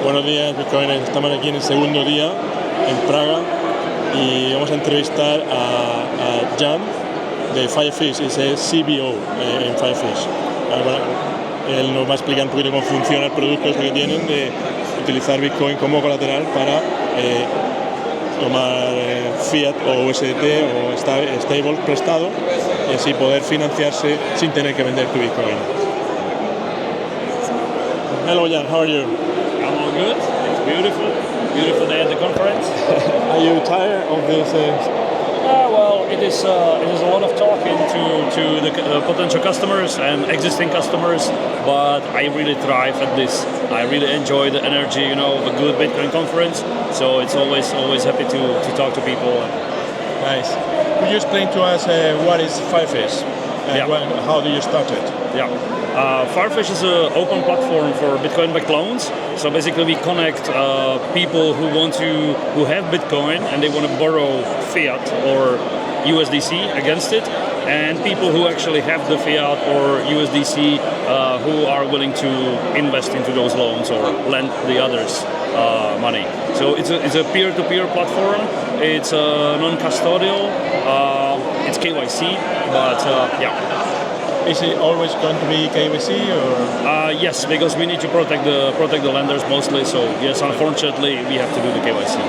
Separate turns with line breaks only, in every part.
Buenos días, Bitcoiners. Estamos aquí en el segundo día en Praga y vamos a entrevistar a Jan de Firefish, es el CBO en Firefish. Él nos va a explicar un poquito cómo funciona el producto este que tienen de utilizar Bitcoin como colateral para tomar fiat o USDT o stable prestado y así poder financiarse sin tener que vender tu Bitcoin. Hello Jan, how are you?
I'm all good. It's beautiful day at the conference.
Are you tired of this?
Well, it is a lot of talking to the potential customers and existing customers, but I really thrive at this. I really enjoy the energy, of a good Bitcoin conference. So it's always happy to talk to people.
Nice. Could you explain to us what is Firefish? How do you start it?
Yeah. Firefish is an open platform for Bitcoin-backed loans. So basically, we connect people who have Bitcoin and they want to borrow fiat or USDC against it, and people who actually have the fiat or USDC who are willing to invest into those loans or lend the others money. So it's a peer-to-peer platform. It's non-custodial. It's KYC, but yeah.
Is it always going to be KYC or?
Yes, because we need to protect the lenders mostly. So yes, unfortunately, we have to do the KYC.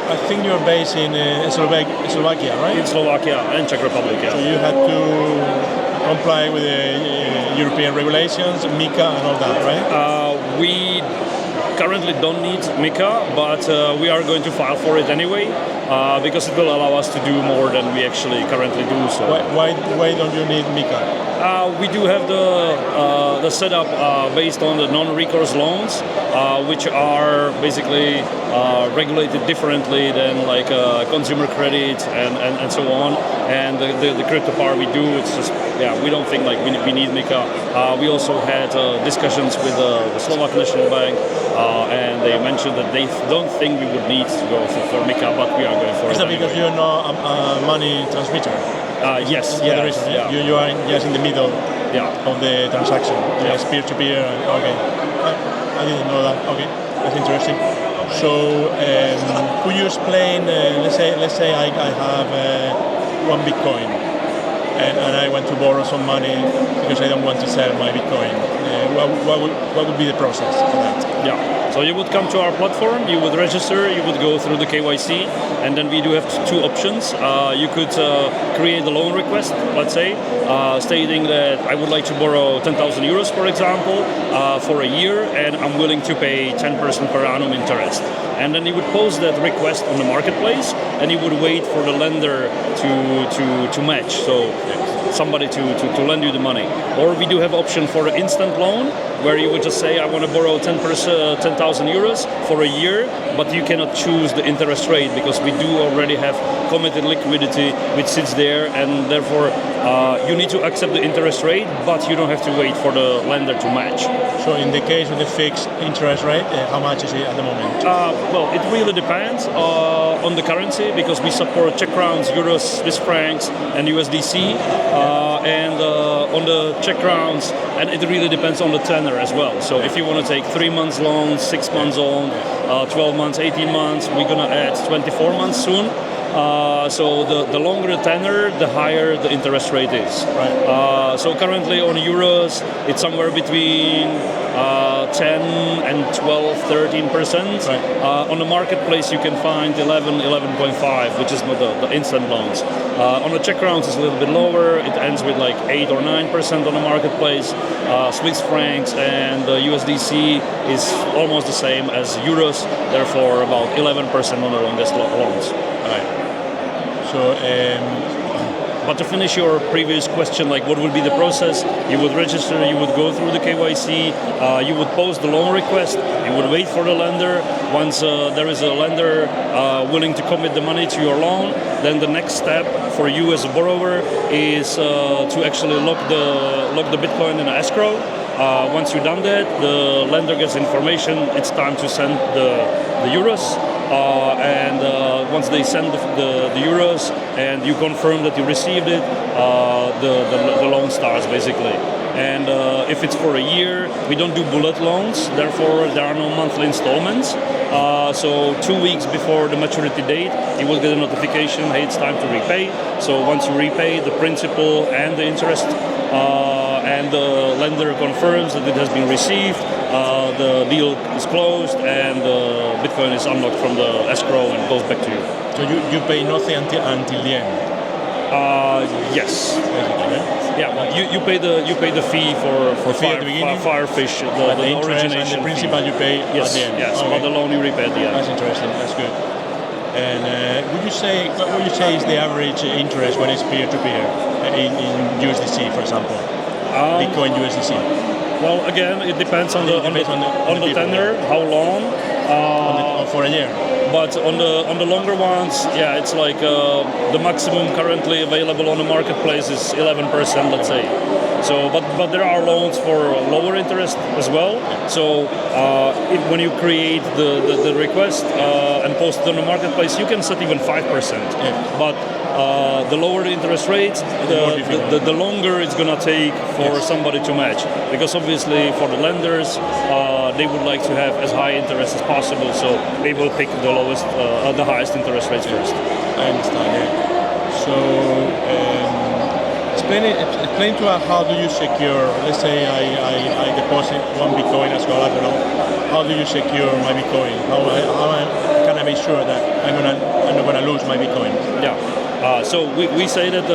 I think you're based in Slovakia, right?
In Slovakia and Czech Republic. Yeah.
So you had to comply with the European regulations, MiCA, and all that, right?
We currently don't need MiCA, but we are going to file for it anyway. Because it will allow us to do more than we actually currently do. So
why don't you need MiCA?
We do have the setup based on the non-recourse loans, which are basically regulated differently than like consumer credit and so on. And the crypto part we do, it's just we don't think like we need MiCA. We also had discussions with the Slovak National Bank, and they mentioned that they don't think we would need to go for MiCA, but we are going for it.
Is that because you're not a money transmitter?
Yes.
Yeah. You are just in the middle of the transaction. Yes, peer-to-peer. Okay. I didn't know that. Okay, that's interesting. So, could you explain? Let's say I have one Bitcoin, and I want to borrow some money because I don't want to sell my Bitcoin. What would be the process for that?
Yeah. So you would come to our platform, you would register, you would go through the KYC, and then we do have two options. You could create a loan request, let's say, stating that I would like to borrow 10,000 euros, for example, for a year, and I'm willing to pay 10% per annum interest. And then you would post that request on the marketplace, and you would wait for the lender to match. So somebody to lend you the money. Or we do have option for an instant loan, where you would just say, I want to borrow 10,000 euros for a year, but you cannot choose the interest rate because we do already have committed liquidity which sits there, and therefore you need to accept the interest rate, but you don't have to wait for the lender to match.
So in the case of the fixed interest rate, how much is it at the moment?
Well, it really depends on the currency, because we support Czech crowns, euros, Swiss francs, and USDC. And on the Czech crowns, and it really depends on the tenor as well. So if you want to take 3 months loan, 6 months loan, 12 months, 18 months, we're going to add 24 months soon. So the longer the tenor, the higher the interest rate is.
Right.
So currently on euros, it's somewhere between 10 and 12, 13%.
Right.
On the marketplace, you can find 11, 11.5, which is not the instant loans. On the Czech crowns, it's a little bit lower. It ends with like 8 or 9% on the marketplace. Swiss francs and USDC is almost the same as euros, therefore about 11% on the longest loans.
Right. So,
but to finish your previous question, like what would be the process? You would register, you would go through the KYC, you would post the loan request, you would wait for the lender. Once there is a lender willing to commit the money to your loan, then the next step for you as a borrower is to actually lock the Bitcoin in an escrow. Once you've done that, the lender gets information, it's time to send the euros. And once they send the euros and you confirm that you received it, the loan starts basically. And if it's for a year, we don't do bullet loans. Therefore, there are no monthly installments. So 2 weeks before the maturity date, you will get a notification, hey, it's time to repay. So once you repay the principal and the interest, and the lender confirms that it has been received, the deal is closed, and Bitcoin is unlocked from the escrow and goes back to you.
So you pay nothing until the end.
Yes.
Basically, yeah?
Yeah, you pay the fee for
fee at the beginning,
Firefish,
the interest
origination
and the principal
fee.
you pay
Yes,
at the end.
yes,
Okay.
but the loan you repay at the end.
That's interesting. That's good. And what would you say is the average interest when it's peer-to-peer in USDC, for example, Bitcoin USDC?
Well, again, it depends on the tenor,
yeah.
how long.
For a year.
But on the longer ones, yeah, it's like the maximum currently available on the marketplace is 11%, let's say. So, but there are loans for lower interest as well. So, when you create the request and post it on the marketplace, you can set even 5%.
Yeah.
But the lower the interest rates, the longer it's gonna take for somebody to match. Because obviously, for the lenders, they would like to have as high interest as possible. So they will pick the highest interest rates first.
I understand. Yeah. So. Explain to us, how do you secure, let's say I deposit 1 Bitcoin as collateral, how do you secure my Bitcoin? How can I be sure that I'm not going to lose my Bitcoin?
Yeah. So we say that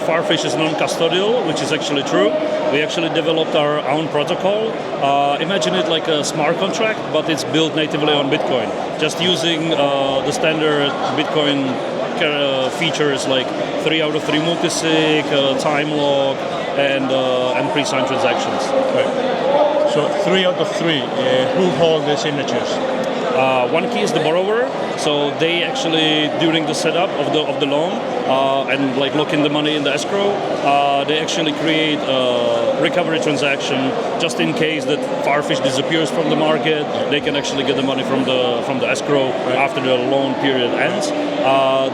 Firefish is non-custodial, which is actually true. We actually developed our own protocol. Imagine it like a smart contract, but it's built natively on Bitcoin, just using the standard Bitcoin features like 3 out of 3 multisig, time log, and pre-signed transactions.
Right. So 3 out of 3. Who hold the signatures?
One key is the borrower, so they actually, during the setup of the loan and like lock in the money in the escrow, they actually create a recovery transaction just in case that Firefish disappears from the market. They can actually get the money from the escrow after the loan period ends.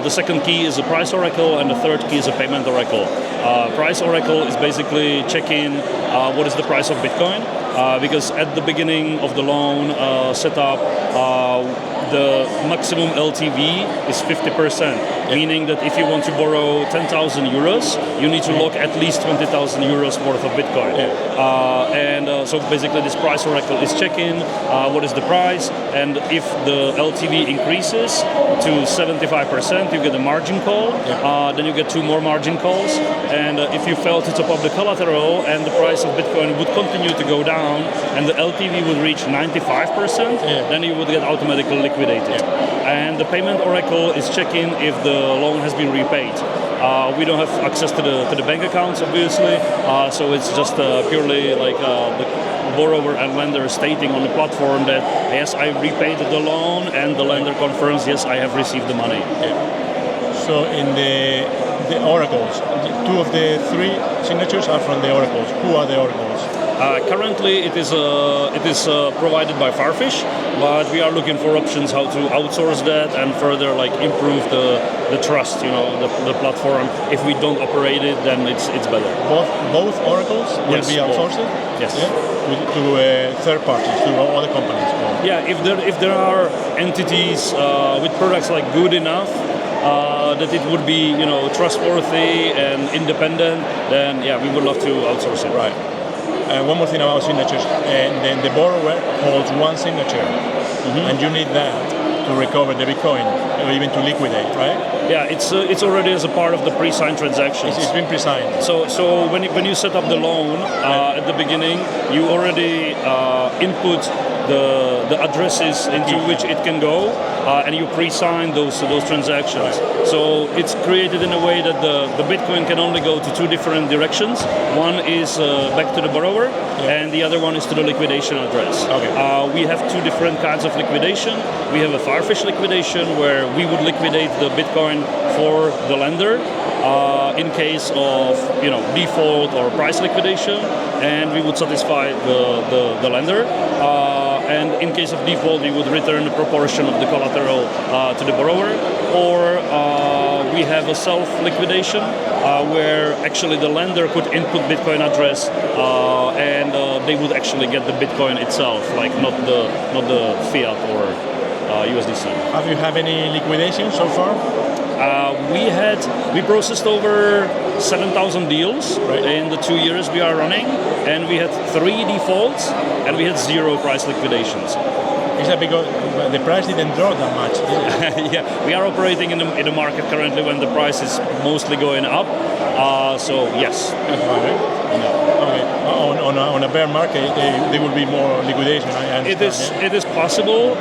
The second key is a price oracle, and the third key is a payment oracle. Price oracle is basically checking what is the price of Bitcoin. Because at the beginning of the loan setup, the maximum LTV is 50%, meaning that if you want to borrow 10,000 euros, you need to lock at least 20,000 euros worth of Bitcoin. So basically this price oracle is checking what is the price, and if the LTV increases to 75%, you get a margin call, then you get 2 more margin calls, and if you fail to top up the collateral and the price of Bitcoin would continue to go down and the LTV would reach 95%, then you would get automatically liquidated. And the payment oracle is checking if the loan has been repaid. We don't have access to the bank accounts, obviously, so it's just purely like the borrower and lender stating on the platform that yes, I repaid the loan, and the lender confirms yes, I have received the money.
So in the oracles, 2 of the 3 signatures are from the oracles. Who are the oracles?
Currently, it is provided by Firefish, but we are looking for options how to outsource that and further like improve the trust, the platform. If we don't operate it, then it's better.
Both oracles will be outsourced.
Yes.
To third parties, to other companies.
Yeah, if there are entities with products like good enough. That it would be, trustworthy and independent, then we would love to outsource it.
Right. One more thing about signatures, and then the borrower holds 1 signature, and you need that to recover the Bitcoin or even to liquidate, right?
Yeah, it's already as a part of the pre-signed transactions.
It's been pre-signed.
So when you set up the loan at the beginning, you already input the addresses into which it can go, and you pre-sign those transactions. So it's created in a way that the Bitcoin can only go to 2 different directions. One is back to the borrower, and the other one is to the liquidation address. We have 2 different kinds of liquidation. We have a Firefish liquidation, where we would liquidate the Bitcoin for the lender in case of default or price liquidation, and we would satisfy the lender. And in case of default, we would return a proportion of the collateral to the borrower, or we have a self-liquidation where actually the lender could input Bitcoin address and they would actually get the Bitcoin itself, like not the fiat or USDC.
Have you had any liquidation so far?
We processed over 7,000 deals in the 2 years we are running, and we had 3 defaults, and we had 0 price liquidations.
Is that because the price didn't drop that much?
Yeah, we are operating in the market currently when the price is mostly going up. So yes.
Okay. On a bear market, there will be more liquidation.
It is possible.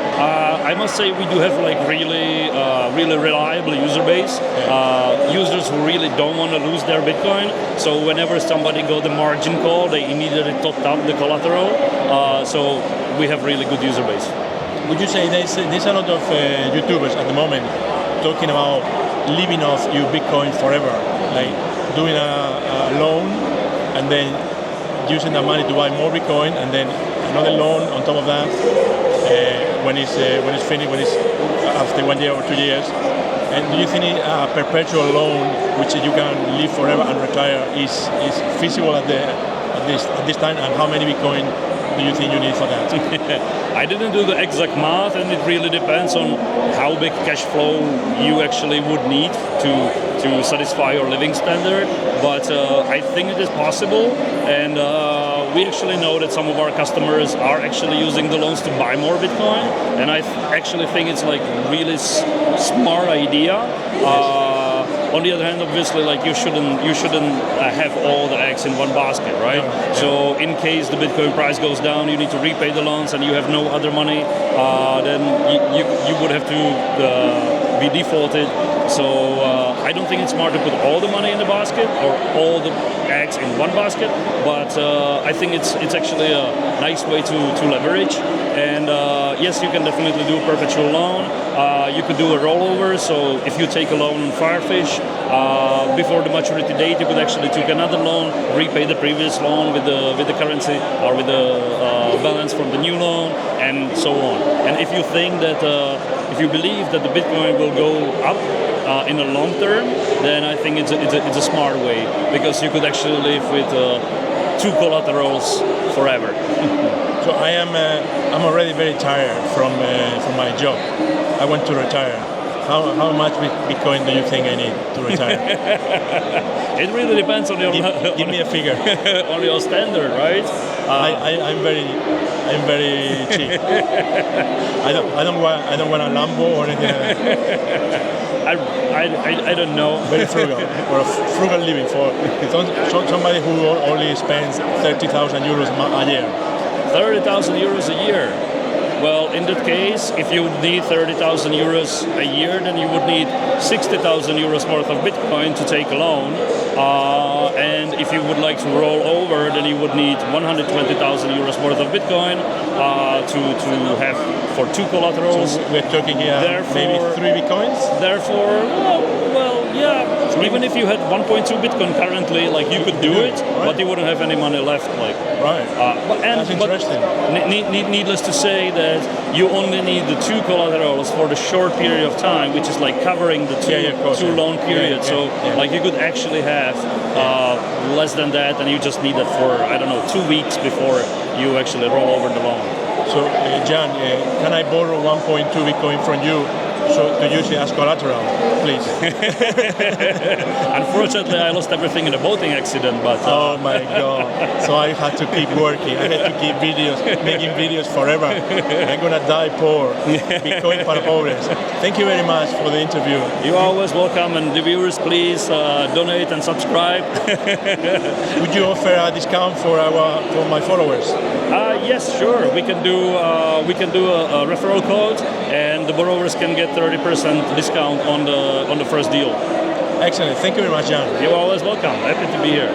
I must say we do have like really reliable user base. Users who really don't want to lose their Bitcoin. So whenever somebody got the margin call, they immediately topped up the collateral. So we have really good user base.
Would you say there's a lot of YouTubers at the moment talking about living off your Bitcoin forever, like doing a loan and then using that money to buy more Bitcoin and then another loan on top of that when it's finished, when it's after 1 year or 2 years? And do you think a perpetual loan, which you can live forever and retire, is feasible at this time? And how many Bitcoin do you think you need for that?
I didn't do the exact math, and it really depends on how big cash flow you actually would need to satisfy your living standard. But I think it is possible, and we actually know that some of our customers are actually using the loans to buy more Bitcoin, and I actually think it's like really smart idea. On the other hand, obviously, like you shouldn't have all the eggs in one basket, right? Yeah. So in case the Bitcoin price goes down, you need to repay the loans, and you have no other money, then you would have to be defaulted. So I don't think it's smart to put all the money in the basket or all the eggs in one basket, but I think it's actually a nice way to leverage. And yes, you can definitely do a perpetual loan. You could do a rollover. So if you take a loan on Firefish before the maturity date, you could actually take another loan, repay the previous loan with the currency or with the balance from the new loan, and so on. And if you think that if you believe that the Bitcoin will go up in the long term, then I think it's a smart way, because you could actually live with 2 collaterals forever.
So I'm already very tired from my job. I want to retire. How much Bitcoin do you think I need to retire?
It really depends on your.
Give me a figure.
On your standard, right?
I'm very cheap. I don't want a Lambo or anything like that.
I don't know.
Very frugal, or a frugal living for somebody who only spends 30,000 euros a year.
30,000 euros a year. Well, in that case, if you need 30,000 euros a year, then you would need 60,000 euros worth of Bitcoin to take a loan. And if you would like to roll over, then you would need 120,000 euros worth of Bitcoin to have for 2 collaterals.
So we're talking here maybe 3 Bitcoins?
Therefore, well, yeah. Even if you had 1.2 Bitcoin currently, like you could do it, right, but you wouldn't have any money left. Like,
right. That's interesting.
Needless to say that you only need the 2 collaterals for the short period of time, which is like covering the two loan periods. So like you could actually have less than that, and you just need that for, I don't know, 2 weeks before you actually roll over the loan.
So Jan, can I borrow 1.2 Bitcoin from you to use it as collateral, please?
Unfortunately, I lost everything in a boating accident, but...
Oh my God. So I had to keep working. I had to keep making videos forever. I'm going to die poor. Bitcoin para pobres. Thank you very much for the interview.
You're always welcome, and the viewers, please donate and subscribe.
Would you offer a discount for my followers?
Yes, sure. We can do a referral code, and the borrowers can get 30% discount on the first deal.
Excellent. Thank you very much, Jan.
You're always welcome. Happy to be here.